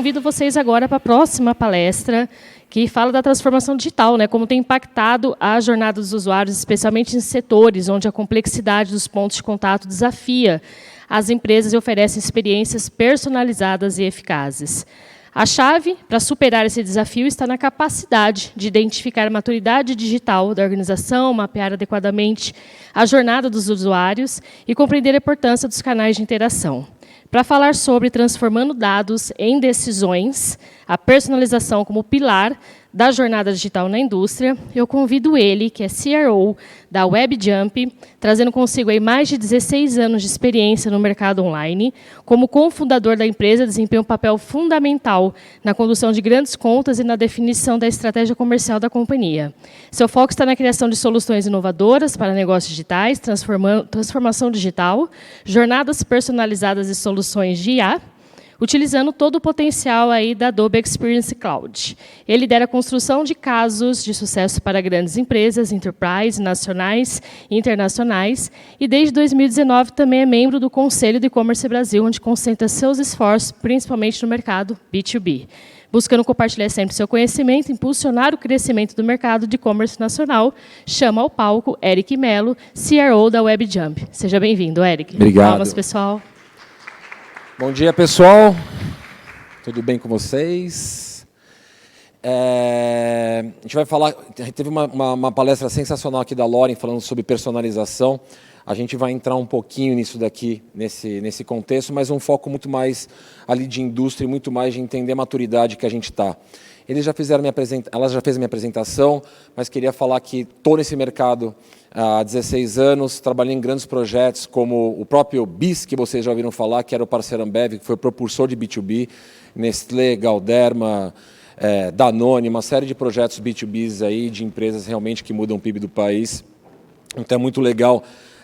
convido vocês agora para a próxima palestra, que fala da transformação digital, né, como tem impactado a jornada dos usuários, especialmente em setores onde a complexidade dos pontos de contato desafia as empresas e oferecem experiências personalizadas e eficazes. A chave para superar esse desafio está na capacidade de identificar a maturidade digital da organização, mapear adequadamente a jornada dos usuários e compreender a importância dos canais de interação. Para falar sobre transformando dados em decisões, a personalização como pilar da jornada digital na indústria, eu convido ele, que é CRO da WebJump, trazendo consigo aí mais de 16 anos de experiência no mercado online. Como cofundador da empresa, desempenha um papel fundamental na condução de grandes contas e na definição da estratégia comercial da companhia. Seu foco está na criação de soluções inovadoras para negócios digitais, transformação digital, jornadas personalizadas e soluções de IA, utilizando todo o potencial aí da Adobe Experience Cloud. Ele lidera a construção de casos de sucesso para grandes empresas, enterprise, nacionais e internacionais, e desde 2019 também é membro do Conselho do E-Commerce Brasil, onde concentra seus esforços, principalmente no mercado B2B. Buscando compartilhar sempre seu conhecimento, impulsionar o crescimento do mercado de e-commerce nacional, chama ao palco Eric Melo, CRO da WebJump. Seja bem-vindo, Eric. Obrigado. Palmas, pessoal. Bom dia, pessoal. Tudo bem com vocês? A gente vai falar... Teve uma palestra sensacional aqui da Lauren falando sobre personalização. A gente vai entrar um pouquinho nisso daqui, nesse contexto, mas um foco muito mais ali de indústria e muito mais de entender a maturidade que a gente está. Ela já fez a minha apresentação, mas queria falar que estou nesse mercado há 16 anos, trabalhei em grandes projetos como o próprio BIS, que vocês já ouviram falar, que era o parceiro Ambev, que foi o propulsor de B2B, Nestlé, Galderma, Danone, uma série de projetos B2Bs aí, de empresas realmente que mudam o PIB do país. Então é muito legal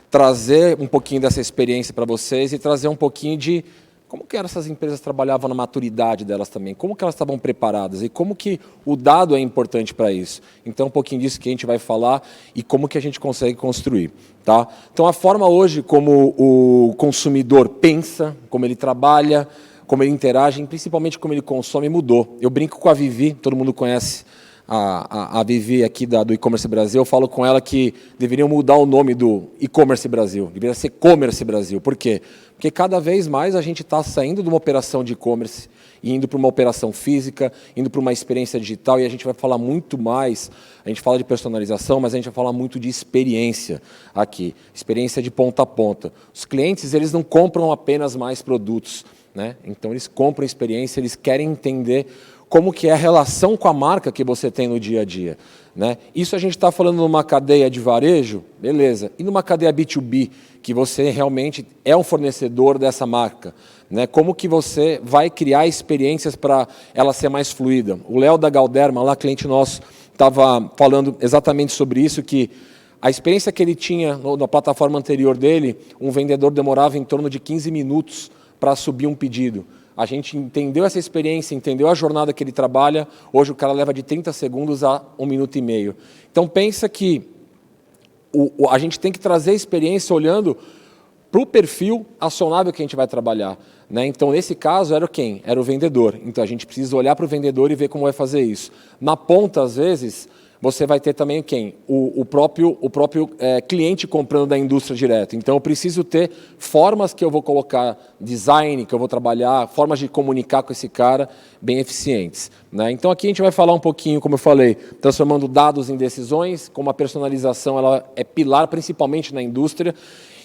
trazer um pouquinho dessa experiência para vocês e trazer um pouquinho de como que essas empresas trabalhavam na maturidade delas também, como que elas estavam preparadas e como que o dado é importante para isso. Então, um pouquinho disso que a gente vai falar e como que a gente consegue construir. Tá? Então, a forma hoje como o consumidor pensa, como ele trabalha, como ele interage, e principalmente como ele consome, mudou. Eu brinco com a Vivi, todo mundo conhece a Vivi aqui do E-Commerce Brasil, eu falo com ela que deveriam mudar o nome do E-Commerce Brasil, deveria ser Commerce Brasil. Por quê? Porque cada vez mais a gente está saindo de uma operação de e-commerce e indo para uma operação física, indo para uma experiência digital, e a gente vai falar muito mais, a gente fala de personalização, mas a gente vai falar muito de experiência aqui, experiência de ponta a ponta. Os clientes, eles não compram apenas mais produtos, né? Então eles compram experiência, eles querem entender como que é a relação com a marca que você tem no dia a dia. Né? Isso a gente está falando numa cadeia de varejo, beleza. E numa cadeia B2B, que você realmente é um fornecedor dessa marca. Né? Como que você vai criar experiências para ela ser mais fluida? O Léo da Galderma, lá, cliente nosso, estava falando exatamente sobre isso, que a experiência que ele tinha na plataforma anterior dele, um vendedor demorava em torno de 15 minutos para subir um pedido. A gente entendeu essa experiência, entendeu a jornada que ele trabalha, hoje o cara leva de 30 segundos a 1 minuto e meio. Então pensa que a gente tem que trazer a experiência olhando para o perfil acionável que a gente vai trabalhar. Né? Então, nesse caso, era quem? Era o vendedor. Então, a gente precisa olhar para o vendedor e ver como vai fazer isso. Na ponta, às vezes, você vai ter também quem? O próprio cliente comprando da indústria direto. Então, eu preciso ter formas que eu vou colocar, design que eu vou trabalhar, formas de comunicar com esse cara bem eficientes. Né? Então, aqui a gente vai falar um pouquinho, como eu falei, transformando dados em decisões, como a personalização ela é pilar, principalmente na indústria,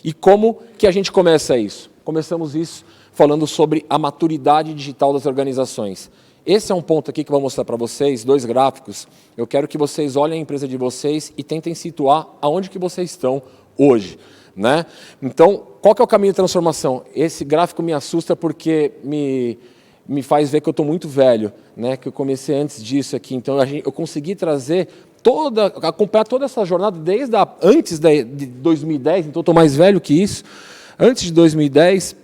e como que a gente começa isso? Começamos isso falando sobre a maturidade digital das organizações. Esse é um ponto aqui que eu vou mostrar para vocês, 2 gráficos. Eu quero que vocês olhem a empresa de vocês e tentem situar aonde que vocês estão hoje. Né? Então, qual que é o caminho de transformação? Esse gráfico me assusta porque me faz ver que eu estou muito velho, né? Que eu comecei antes disso aqui. Então, eu consegui trazer acompanhar toda essa jornada desde antes de 2010, então eu estou mais velho que isso, antes de 2010,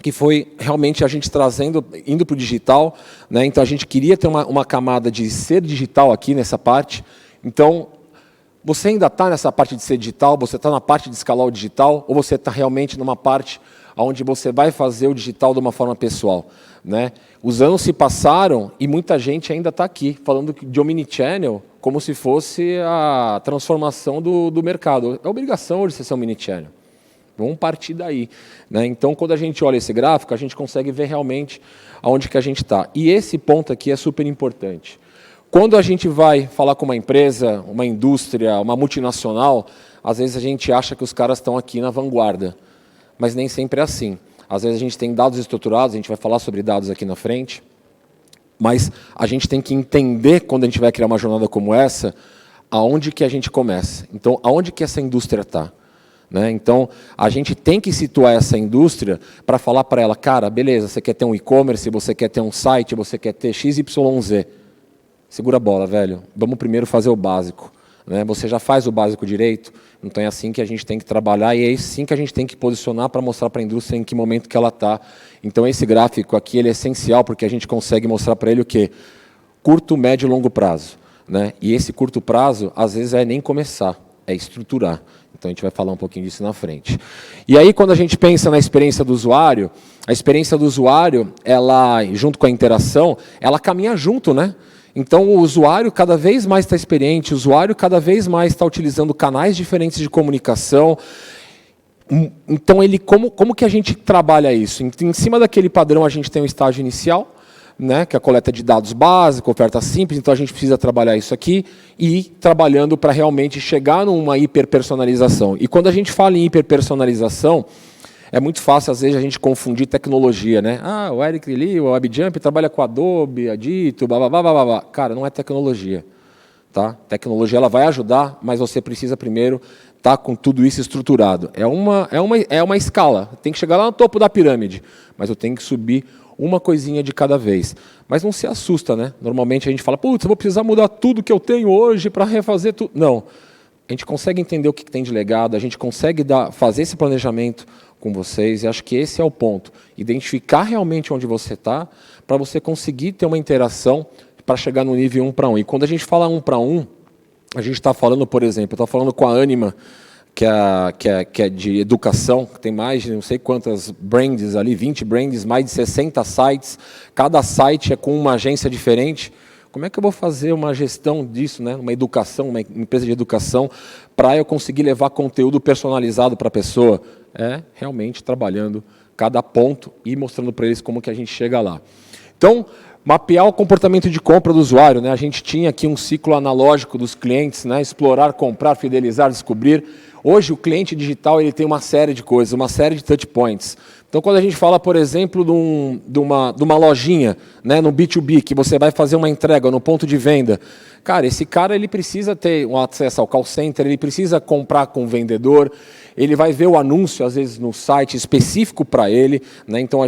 que foi realmente a gente indo para o digital, né? Então a gente queria ter uma camada de ser digital aqui nessa parte. Então, você ainda está nessa parte de ser digital, você está na parte de escalar o digital, ou você está realmente numa parte onde você vai fazer o digital de uma forma pessoal, né? Os anos se passaram e muita gente ainda está aqui, falando de omnichannel como se fosse a transformação do mercado. É obrigação hoje ser omnichannel. Vamos partir daí, né? Então, quando a gente olha esse gráfico, a gente consegue ver realmente aonde que a gente está. E esse ponto aqui é super importante. Quando a gente vai falar com uma empresa, uma indústria, uma multinacional, às vezes a gente acha que os caras estão aqui na vanguarda, mas nem sempre é assim. Às vezes a gente tem dados estruturados, a gente vai falar sobre dados aqui na frente, mas a gente tem que entender, quando a gente vai criar uma jornada como essa, aonde que a gente começa. Então, aonde que essa indústria está? Né? Então, a gente tem que situar essa indústria para falar para ela, cara, beleza, você quer ter um e-commerce, você quer ter um site, você quer ter XYZ. Segura a bola, velho. Vamos primeiro fazer o básico. Né? Você já faz o básico direito, então é assim que a gente tem que trabalhar e é assim que a gente tem que posicionar para mostrar para a indústria em que momento que ela está. Então, esse gráfico aqui ele é essencial porque a gente consegue mostrar para ele o quê? Curto, médio e longo prazo. Né? E esse curto prazo, às vezes, é nem começar, é estruturar. Então, a gente vai falar um pouquinho disso na frente. E aí, quando a gente pensa na experiência do usuário, a experiência do usuário, ela, junto com a interação, ela caminha junto, né? Então, o usuário cada vez mais está experiente, o usuário cada vez mais está utilizando canais diferentes de comunicação. Então, como que a gente trabalha isso? Em cima daquele padrão, a gente tem um estágio inicial, né, que é a coleta de dados básica, oferta simples, então a gente precisa trabalhar isso aqui e ir trabalhando para realmente chegar numa hiperpersonalização. E quando a gente fala em hiperpersonalização, é muito fácil, às vezes, a gente confundir tecnologia, né? Ah, o Eric Lee, o WebJump, trabalha com Adobe, Adito, blá, blá, blá, blá, blá. Cara, não é tecnologia. Tá? Tecnologia ela vai ajudar, mas você precisa primeiro estar com tudo isso estruturado. É uma escala, tem que chegar lá no topo da pirâmide, mas eu tenho que subir uma coisinha de cada vez. Mas não se assusta, né? Normalmente a gente fala, putz, eu vou precisar mudar tudo que eu tenho hoje para refazer tudo. Não. A gente consegue entender o que tem de legado, a gente consegue fazer esse planejamento com vocês, e acho que esse é o ponto. Identificar realmente onde você está, para você conseguir ter uma interação para chegar no nível 1 para 1. E quando a gente fala 1 para 1, a gente está falando, por exemplo, eu estou falando com a Anima, que é de educação, que tem mais de não sei quantas brands ali, 20 brands, mais de 60 sites, cada site é com uma agência diferente. Como é que eu vou fazer uma gestão disso, né? Uma educação, uma empresa de educação, para eu conseguir levar conteúdo personalizado para a pessoa? É realmente trabalhando cada ponto e mostrando para eles como que a gente chega lá. Então, mapear o comportamento de compra do usuário, né? A gente tinha aqui um ciclo analógico dos clientes, né? Explorar, comprar, fidelizar, descobrir. Hoje, o cliente digital ele tem uma série de coisas, uma série de touch points. Então, quando a gente fala, por exemplo, de uma lojinha, né, no B2B, que você vai fazer uma entrega no ponto de venda, cara, esse cara ele precisa ter um acesso ao call center, ele precisa comprar com o vendedor, ele vai ver o anúncio, às vezes, no site específico para ele. Né? Então,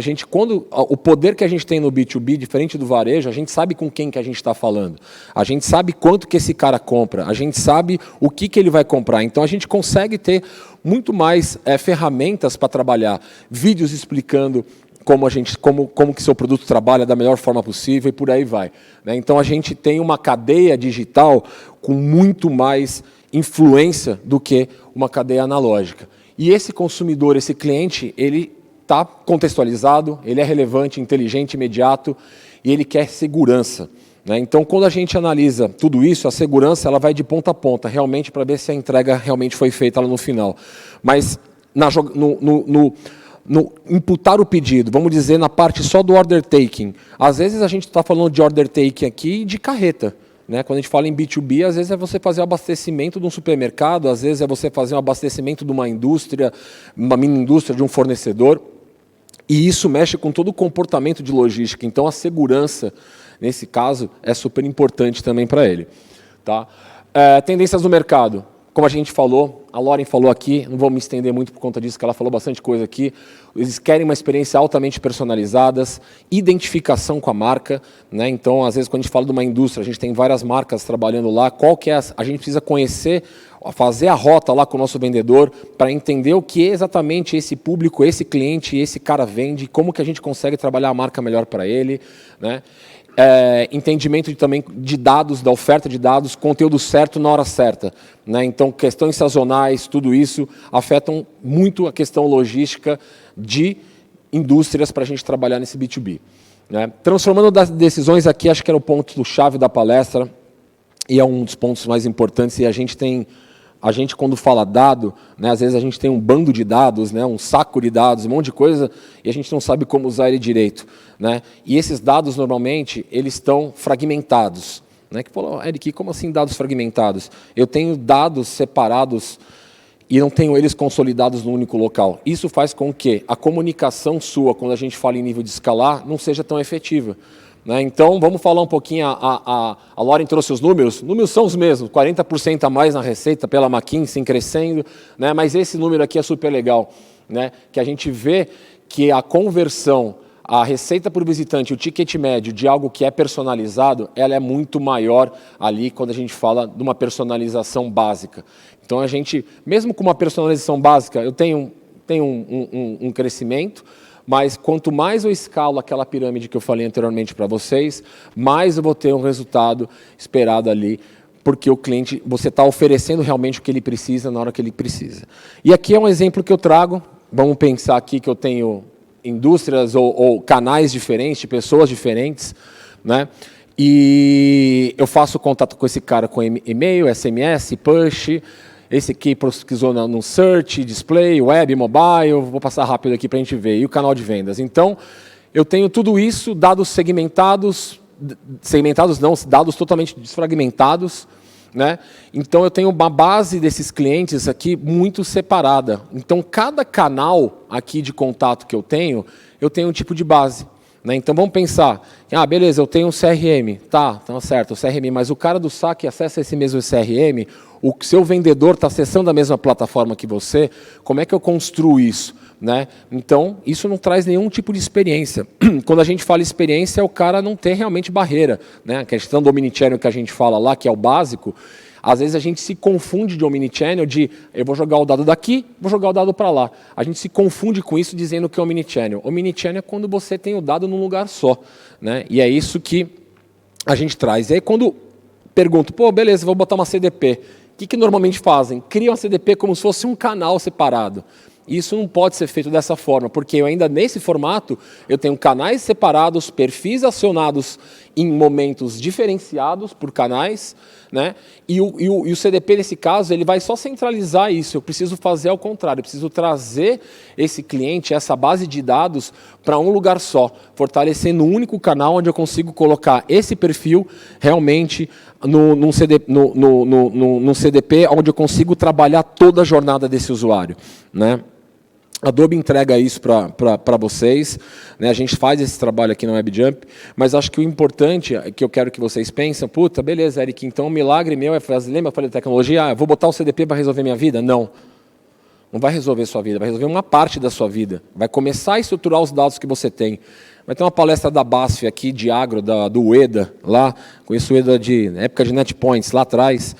o poder que a gente tem no B2B, diferente do varejo, a gente sabe com quem que a gente está falando. A gente sabe quanto que esse cara compra, a gente sabe o que ele vai comprar. Então, a gente consegue ter muito mais ferramentas para trabalhar, vídeos explicando como que seu produto trabalha da melhor forma possível e por aí vai. Né? Então, a gente tem uma cadeia digital com muito mais influência do que uma cadeia analógica. E esse consumidor, esse cliente, ele está contextualizado, ele é relevante, inteligente, imediato e ele quer segurança. Né? Então, quando a gente analisa tudo isso, a segurança ela vai de ponta a ponta, realmente, para ver se a entrega realmente foi feita lá no final. Mas no imputar o pedido, vamos dizer, na parte só do order taking, às vezes a gente está falando de order taking aqui de carreta. Né? Quando a gente fala em B2B, às vezes é você fazer o abastecimento de um supermercado, às vezes é você fazer um abastecimento de uma indústria, uma mini indústria, de um fornecedor, e isso mexe com todo o comportamento de logística. Então, a segurança, nesse caso, é super importante também para ele. Tá? Tendências do mercado. Como a gente falou, a Lauren falou aqui, não vou me estender muito por conta disso, que ela falou bastante coisa aqui. Eles querem uma experiência altamente personalizada, identificação com a marca. Né? Então, às vezes, quando a gente fala de uma indústria, a gente tem várias marcas trabalhando lá. Qual que é a gente precisa conhecer, fazer a rota lá com o nosso vendedor para entender o que exatamente esse público, esse cliente, esse cara vende, como que a gente consegue trabalhar a marca melhor para ele. Né? entendimento também de dados, da oferta de dados, conteúdo certo na hora certa, né? Então, questões sazonais, tudo isso afetam muito a questão logística de indústrias para a gente trabalhar nesse B2B. Né? Transformando das decisões aqui, acho que era o ponto-chave da palestra, e é um dos pontos mais importantes, e a gente quando fala dado, né, às vezes a gente tem um bando de dados, né, um saco de dados, um monte de coisa, e a gente não sabe como usar ele direito. Né? E esses dados, normalmente, eles estão fragmentados. Né? Que falou, Eric, como assim dados fragmentados? Eu tenho dados separados e não tenho eles consolidados num único local. Isso faz com que a comunicação sua, quando a gente fala em nível de escalar, não seja tão efetiva. Né? Então, vamos falar um pouquinho, a Lauren trouxe os números são os mesmos, 40% a mais na receita pela McKinsey, crescendo, né? Mas esse número aqui é super legal, né? Que a gente vê que a conversão, a receita por visitante, o ticket médio de algo que é personalizado, ela é muito maior ali quando a gente fala de uma personalização básica. Então, a gente, mesmo com uma personalização básica, eu tenho um crescimento, mas quanto mais eu escalo aquela pirâmide que eu falei anteriormente para vocês, mais eu vou ter um resultado esperado ali, porque o cliente, você está oferecendo realmente o que ele precisa na hora que ele precisa. E aqui é um exemplo que eu trago, vamos pensar aqui que eu tenho indústrias ou canais diferentes, de pessoas diferentes, né? E eu faço contato com esse cara com e-mail, SMS, push. Esse aqui pesquisou no search, display, web, mobile. Vou passar rápido aqui para a gente ver. E o canal de vendas. Então, eu tenho tudo isso, dados segmentados não, dados totalmente desfragmentados. Né? Então, eu tenho uma base desses clientes aqui muito separada. Então, cada canal aqui de contato que eu tenho um tipo de base. Né? Então, vamos pensar, beleza, eu tenho um CRM, tá certo, o CRM, mas o cara do saque acessa esse mesmo CRM, o seu vendedor está acessando a mesma plataforma que você, como é que eu construo isso? Né? Então, isso não traz nenhum tipo de experiência. Quando a gente fala experiência, é o cara não ter realmente barreira. Né? A questão do omnichannel que a gente fala lá, que é o básico, às vezes a gente se confunde de omnichannel, de eu vou jogar o dado daqui, vou jogar o dado para lá. A gente se confunde com isso dizendo que é omnichannel. Omnichannel é quando você tem o dado num lugar só. Né? E é isso que a gente traz. E aí quando pergunto, beleza, vou botar uma CDP. O que normalmente fazem? Criam a CDP como se fosse um canal separado. Isso não pode ser feito dessa forma, porque eu ainda nesse formato, eu tenho canais separados, perfis acionados em momentos diferenciados por canais, né? E o CDP, nesse caso, ele vai só centralizar isso. Eu preciso fazer ao contrário, eu preciso trazer esse cliente, essa base de dados, para um lugar só, fortalecendo um único canal onde eu consigo colocar esse perfil realmente num CDP, onde eu consigo trabalhar toda a jornada desse usuário. Né? A Adobe entrega isso para vocês, né? A gente faz esse trabalho aqui na WebJump, mas acho que o importante que eu quero que vocês pensem, beleza, Eric, então o milagre meu é fazer, lembra, eu falei de tecnologia, eu vou botar o CDP para resolver minha vida? Não vai resolver sua vida, vai resolver uma parte da sua vida, vai começar a estruturar os dados que você tem. Vai ter uma palestra da BASF aqui, de agro, do UEDA, lá, conheço o UEDA na época de NetPoints, lá atrás,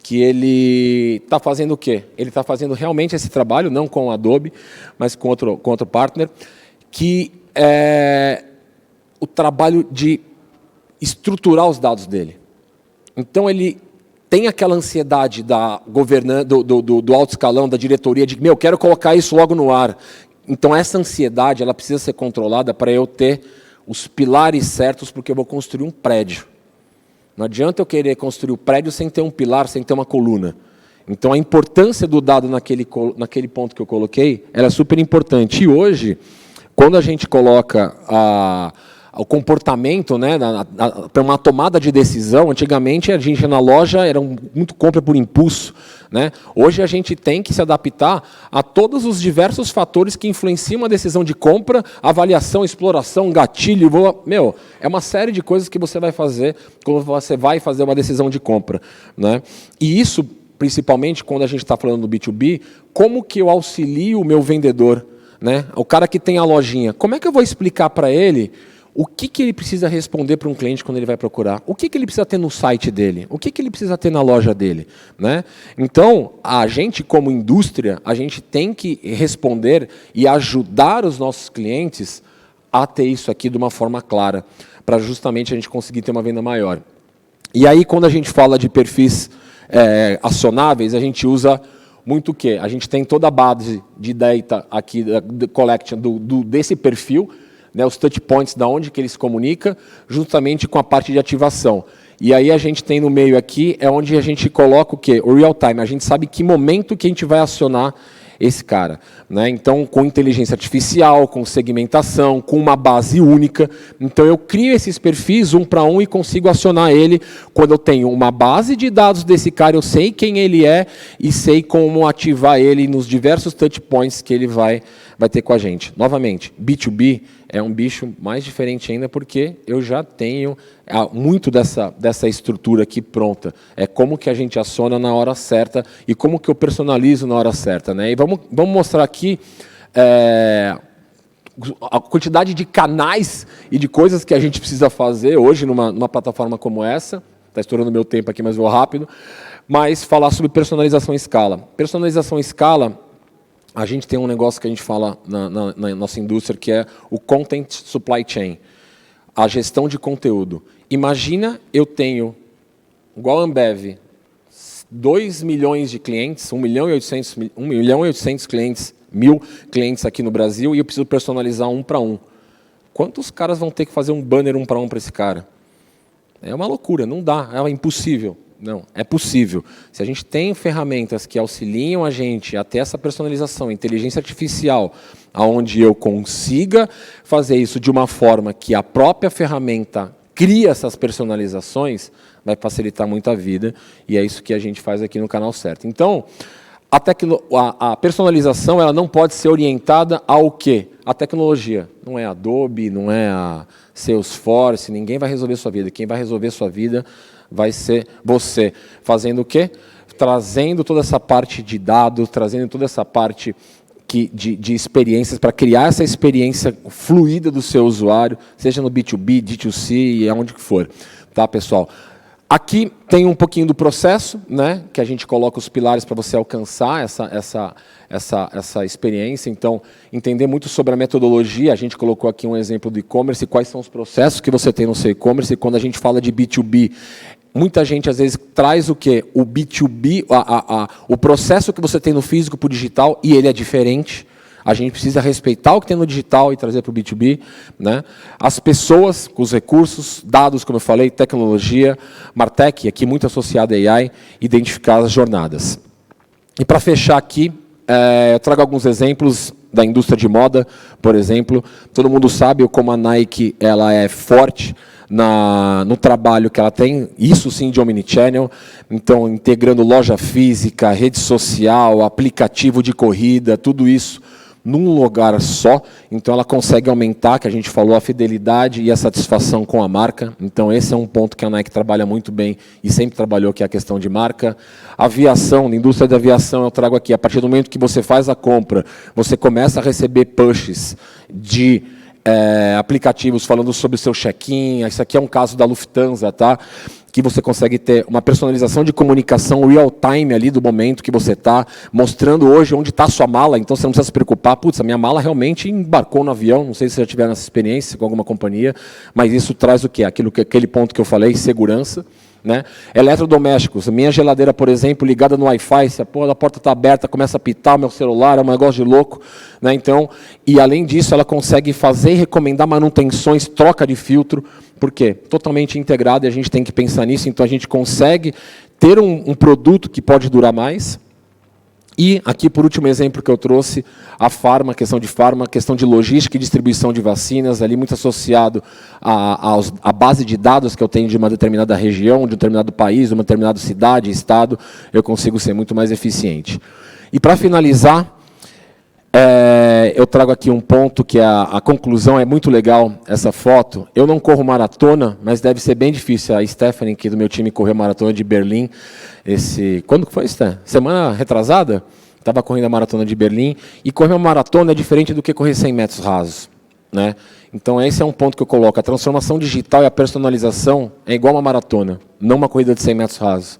que ele está fazendo o quê? Ele está fazendo realmente esse trabalho, não com a Adobe, mas com outro partner, que é o trabalho de estruturar os dados dele. Então, ele tem aquela ansiedade do alto escalão, da diretoria, de eu quero colocar isso logo no ar. Então, essa ansiedade ela precisa ser controlada para eu ter os pilares certos, porque eu vou construir um prédio. Não adianta eu querer construir o prédio sem ter um pilar, sem ter uma coluna. Então, a importância do dado naquele ponto que eu coloquei, ela é super importante. E hoje, quando a gente coloca o comportamento, né, para uma tomada de decisão, antigamente a gente na loja era muito compra por impulso. Né? Hoje a gente tem que se adaptar a todos os diversos fatores que influenciam a decisão de compra, avaliação, exploração, gatilho. É uma série de coisas que você vai fazer quando você vai fazer uma decisão de compra. Né? E isso, principalmente quando a gente está falando do B2B, como que eu auxilio o meu vendedor? Né? O cara que tem a lojinha, como é que eu vou explicar para ele o que ele precisa responder para um cliente quando ele vai procurar? O que ele precisa ter no site dele? O que ele precisa ter na loja dele? Né? Então, a gente, como indústria, a gente tem que responder e ajudar os nossos clientes a ter isso aqui de uma forma clara, para justamente a gente conseguir ter uma venda maior. E aí, quando a gente fala de perfis acionáveis, a gente usa muito o quê? A gente tem toda a base de data aqui, da collection desse perfil, né, os touch points, da onde que ele se comunica, juntamente com a parte de ativação. E aí a gente tem no meio aqui, é onde a gente coloca o quê? O real time. A gente sabe que momento que a gente vai acionar esse cara, né? Então, com inteligência artificial, com segmentação, com uma base única. Então, eu crio esses perfis um para um e consigo acionar ele quando eu tenho uma base de dados desse cara, eu sei quem ele é e sei como ativar ele nos diversos touch points que ele vai ter com a gente. Novamente, B2B é um bicho mais diferente ainda porque eu já tenho muito dessa estrutura aqui pronta. É como que a gente aciona na hora certa e como que eu personalizo na hora certa, né? E vamos mostrar aqui a quantidade de canais e de coisas que a gente precisa fazer hoje numa plataforma como essa. Está estourando meu tempo aqui, mas vou rápido. Mas falar sobre personalização em escala. Personalização em escala, a gente tem um negócio que a gente fala na nossa indústria, que é o Content Supply Chain, a gestão de conteúdo. Imagina eu tenho, igual a Ambev, 2 milhões de clientes, 1 milhão e 800 clientes, 1.000 clientes aqui no Brasil, e eu preciso personalizar um para um. Quantos caras vão ter que fazer um banner um para um para esse cara? É uma loucura, não dá, é impossível. Não, é possível. Se a gente tem ferramentas que auxiliam a gente a ter essa personalização, inteligência artificial, onde eu consiga fazer isso de uma forma que a própria ferramenta cria essas personalizações, vai facilitar muito a vida, e é isso que a gente faz aqui no Canal Certo. Então, a personalização ela não pode ser orientada ao quê? A tecnologia. Não é Adobe, não é a Salesforce, ninguém vai resolver sua vida. Quem vai resolver sua vida vai ser você. Fazendo o quê? Trazendo toda essa parte de dados, trazendo toda essa parte de experiências, para criar essa experiência fluida do seu usuário, seja no B2B, D2C e aonde que for. Tá, pessoal? Aqui tem um pouquinho do processo, né, que a gente coloca os pilares para você alcançar essa experiência. Então, entender muito sobre a metodologia. A gente colocou aqui um exemplo do e-commerce, quais são os processos que você tem no seu e-commerce. E quando a gente fala de B2B, muita gente, às vezes, traz o quê? O B2B, o processo que você tem no físico para o digital, e ele é diferente. A gente precisa respeitar o que tem no digital e trazer para o B2B. Né? As pessoas, com os recursos, dados, como eu falei, tecnologia, Martech, aqui muito associado a AI, identificar as jornadas. E para fechar aqui, eu trago alguns exemplos da indústria de moda, por exemplo. Todo mundo sabe como a Nike ela é forte no trabalho que ela tem, isso sim de omnichannel, então integrando loja física, rede social, aplicativo de corrida, tudo isso num lugar só, então ela consegue aumentar, que a gente falou, a fidelidade e a satisfação com a marca. Então esse é um ponto que a Nike trabalha muito bem e sempre trabalhou, que é a questão de marca. Aviação, na indústria da aviação, eu trago aqui, a partir do momento que você faz a compra, você começa a receber pushes de aplicativos falando sobre o seu check-in. Isso aqui é um caso da Lufthansa, tá? Que você consegue ter uma personalização de comunicação real-time ali do momento que você está, mostrando hoje onde está a sua mala, então você não precisa se preocupar, putz, a minha mala realmente embarcou no avião, não sei se você já tiveram essa experiência com alguma companhia, mas isso traz o quê? Aquele ponto que eu falei, segurança. Né? Eletrodomésticos, minha geladeira, por exemplo, ligada no Wi-Fi, se a porta está aberta, começa a pitar o meu celular, é um negócio de louco. Né? Então, e além disso, ela consegue fazer e recomendar manutenções, troca de filtro, por quê? Totalmente integrado, e a gente tem que pensar nisso, então a gente consegue ter um produto que pode durar mais. E aqui, por último exemplo que eu trouxe, a questão de logística e distribuição de vacinas, ali muito associado à base de dados que eu tenho de uma determinada região, de um determinado país, de uma determinada cidade, estado, eu consigo ser muito mais eficiente. E para finalizar, eu trago aqui um ponto que a conclusão é muito legal, essa foto. Eu não corro maratona, mas deve ser bem difícil. A Stephanie, que do meu time, correu a maratona de Berlim. Quando que foi, Steph? Semana retrasada? Estava correndo a maratona de Berlim. E correr uma maratona é diferente do que correr 100 metros rasos. Né? Então, esse é um ponto que eu coloco. A transformação digital e a personalização é igual uma maratona, não uma corrida de 100 metros rasos.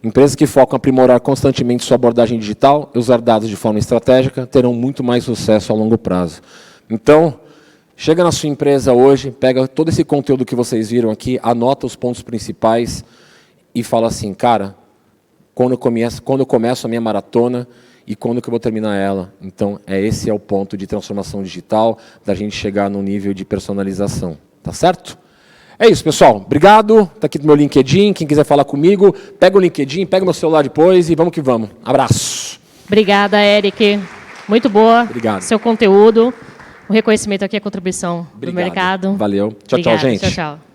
Empresas que focam em aprimorar constantemente sua abordagem digital e usar dados de forma estratégica terão muito mais sucesso a longo prazo. Então, Chega na sua empresa hoje, pega todo esse conteúdo que vocês viram aqui, anota os pontos principais e fala assim, cara, quando eu começo a minha maratona e quando que eu vou terminar ela. Então, esse é o ponto de transformação digital, da gente chegar no nível de personalização. Tá certo? É isso, pessoal. Obrigado. Está aqui no meu LinkedIn. Quem quiser falar comigo, pega o LinkedIn, pega o meu celular depois e vamos que vamos. Abraço. Obrigada, Eric. Muito boa. Obrigado. Seu conteúdo. O reconhecimento aqui, a contribuição do mercado. Valeu. Tchau, Obrigada. tchau, gente. Tchau, tchau.